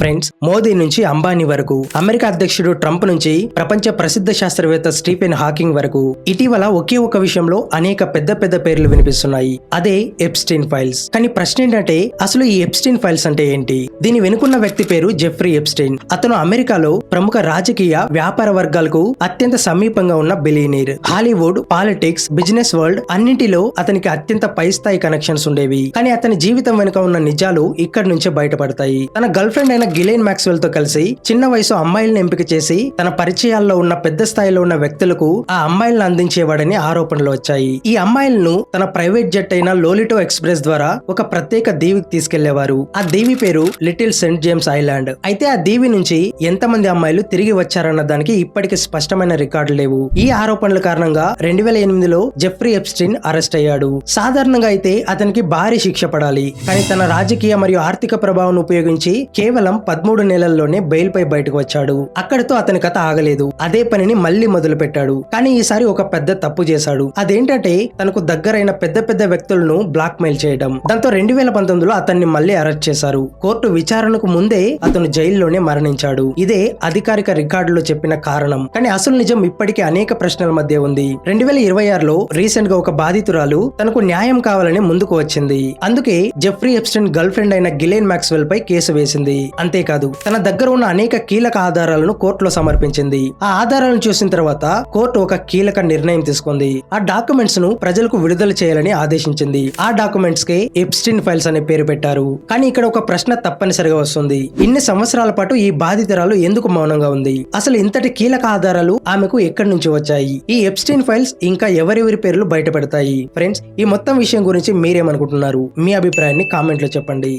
Friends, Modi నుంచి అంబానీ వరకు, America అధ్యక్షుడు ట్రంప్ నుంచి ప్రపంచ ప్రసిద్ధ శాస్త్రవేత్త స్టీఫెన్ హాకింగ్ వరకు ఇటీవల ఒకే ఒక విషయంలో అనేక పెద్ద పెద్ద పేర్లు వినిపిస్తున్నాయి. అదే ఎప్స్టీన్ ఫైల్స్. కానీ ప్రశ్న ఏంటంటే, అసలు ఈ ఎప్స్టీన్ ఫైల్స్ అంటే ఏంటి? దీని వెనుకున్న వ్యక్తి పేరు జెఫ్రీ ఎప్స్టీన్. అతను అమెరికాలో ప్రముఖ రాజకీయ వ్యాపార వర్గాలకు అత్యంత సమీపంగా ఉన్న billionaire. Hollywood, politics, business world అన్నింటిలో అతనికి అత్యంత పై స్థాయి కనెక్షన్స్ ఉండేవి. కానీ అతని జీవితం వెనుక ఉన్న నిజాలు ఇక్కడి నుంచే బయటపడతాయి. తన గర్ల్ ఫ్రెండ్ అయిన గిలెన్ మాక్స్వెల్ తో కలిసి చిన్న వయసు అమ్మాయిలను ఎంపిక చేసి తన పరిచయాల్లో ఉన్న పెద్ద స్థాయిలో ఉన్న వ్యక్తులకు ఆ అమ్మాయిలను అందించేవాడని ఆరోపణలు వచ్చాయి. ఈ అమ్మాయిలను తన ప్రైవేట్ జెట్ అయిన లోలిటో ఎక్స్ప్రెస్ ద్వారా ఒక ప్రత్యేక దీవికి తీసుకెళ్లేవారు. ఆ దీవి పేరు లిటిల్ సెయింట్ జేమ్స్ ఐలాండ్. అయితే ఆ దీవి నుంచి ఎంతమంది అమ్మాయిలు తిరిగి వచ్చారన్న దానికి ఇప్పటికి స్పష్టమైన రికార్డు లేవు. ఈ ఆరోపణల కారణంగా 2008లో జెఫ్రీ ఎప్స్టీన్ అరెస్ట్ అయ్యాడు. సాధారణంగా అయితే అతనికి భారీ శిక్ష పడాలి. కానీ తన రాజకీయ మరియు ఆర్థిక ప్రభావం ఉపయోగించి కేవలం 13 నెలల్లోనే బెయిల్ పై బయటకు వచ్చాడు. అక్కడితో అతని కథ ఆగలేదు. అదే పనిని మళ్లీ మొదలు పెట్టాడు. కానీ ఈసారి ఒక పెద్ద తప్పు చేశాడు. అదేంటంటే, తనకు దగ్గరైన పెద్ద పెద్ద వ్యక్తులను బ్లాక్ మెయిల్ చేయడం. దాంతో 2019లో అతన్ని మళ్లీ అరెస్ట్ చేశారు. కోర్టు విచారణకు ముందే అతను జైల్లోనే మరణించాడు. ఇదే అధికారిక రికార్డులో చెప్పిన కారణం. కానీ అసలు నిజం ఇప్పటికీ అనేక ప్రశ్నల మధ్య ఉంది. 2026లో రీసెంట్ గా ఒక బాధితురాలు తనకు న్యాయం కావాలని ముందుకు వచ్చింది. అందుకే జెఫ్రీ ఎప్స్టీన్ గర్ల్ ఫ్రెండ్ అయిన గిలెన్ మాక్స్వెల్ పై కేసు వేసింది. అంతేకాదు, తన దగ్గర ఉన్న అనేక కీలక ఆధారాలను కోర్టులో సమర్పించింది. ఆ ఆధారాలను చూసిన తర్వాత కోర్టు ఒక కీలక నిర్ణయం తీసుకుంది. ఆ డాక్యుమెంట్స్ ను ప్రజలకు విడుదల చేయాలని ఆదేశించింది. ఆ డాక్యుమెంట్స్ కే ఎప్స్టీన్ ఫైల్స్ అనే పేరు పెట్టారు. కానీ ఇక్కడ ఒక ప్రశ్న తప్పనిసరిగా వస్తుంది. ఇన్ని సంవత్సరాల పాటు ఈ బాధితురాలు ఎందుకు మౌనంగా ఉంది? అసలు ఇంతటి కీలక ఆధారాలు ఆమెకు ఎక్కడి నుంచి వచ్చాయి? ఈ ఎప్స్టీన్ ఫైల్స్ ఇంకా ఎవరెవరి పేర్లు బయటపడతాయి? ఫ్రెండ్స్, ఈ మొత్తం విషయం గురించి మీరేమనుకుంటున్నారు? మీ అభిప్రాయాన్ని కామెంట్ లో చెప్పండి.